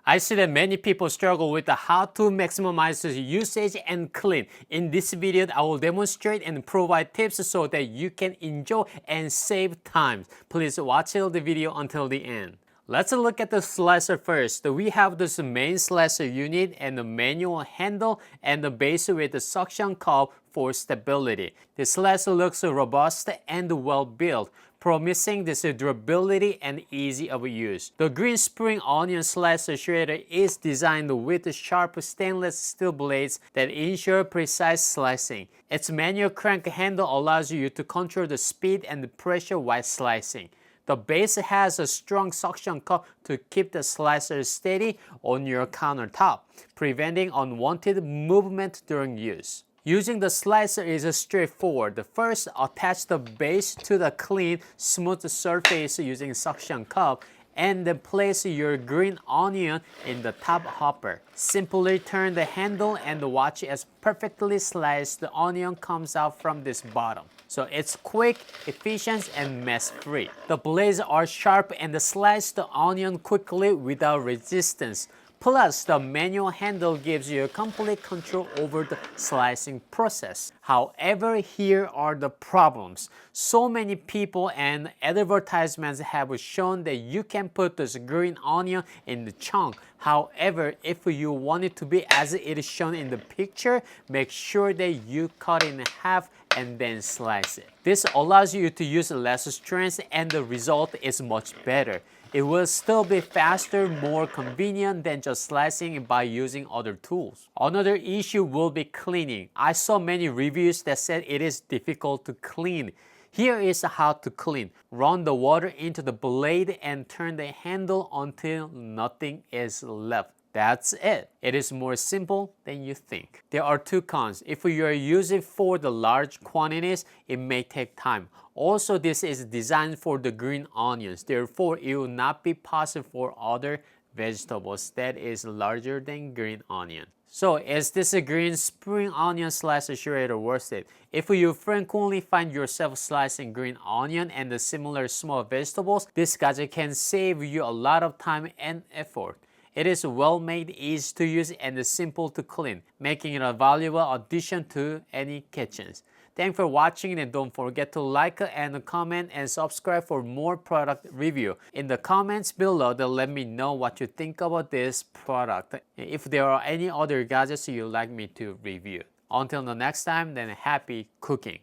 I see that many people struggle with how to maximize the usage and clean. In this video, I will demonstrate and provide tips so that you can enjoy and save time. Please watch the video until the end. Let's look at the slicer first. We have this main slicer unit and the manual handle and the base with the suction cup for stability. The slicer looks robust and well built, promising this durability and easy of use. The green spring onion slicer shredder is designed with sharp stainless steel blades that ensure precise slicing. Its manual crank handle allows you to control the speed and the pressure while slicing. The base has a strong suction cup to keep the slicer steady on your countertop, preventing unwanted movement during use. Using the slicer is straightforward. First, attach the base to the clean, smooth surface using suction cup, and then place your green onion in the top hopper. Simply turn the handle and watch as perfectly sliced the onion comes out from this bottom. So it's quick, efficient, and mess-free. The blades are sharp and slice the onion quickly without resistance. Plus, the manual handle gives you complete control over the slicing process. However, here are the problems. So many people and advertisements have shown that you can put this green onion in the chunk. However, if you want it to be as it is shown in the picture, make sure that you cut it in half and then slice it. This allows you to use less strength and the result is much better. It will still be faster, more convenient than just slicing it by using other tools. Another issue will be cleaning. I saw many reviews that said it is difficult to clean. Here is how to clean. Run the water into the blade and turn the handle until nothing is left. That's it. It is more simple than you think. There are two cons. If you are using for the large quantities, it may take time. Also, this is designed for the green onions. Therefore, it will not be possible for other vegetables that is larger than green onion. So, is this a green spring onion slicer shredder worth it? If you frequently find yourself slicing green onion and the similar small vegetables, this gadget can save you a lot of time and effort. It is well made, easy to use, and simple to clean, making it a valuable addition to any kitchens. Thanks for watching and don't forget to like and comment and subscribe for more product review. In the comments below, let me know what you think about this product. If there are any other gadgets you'd like me to review. Until the next time, then happy cooking!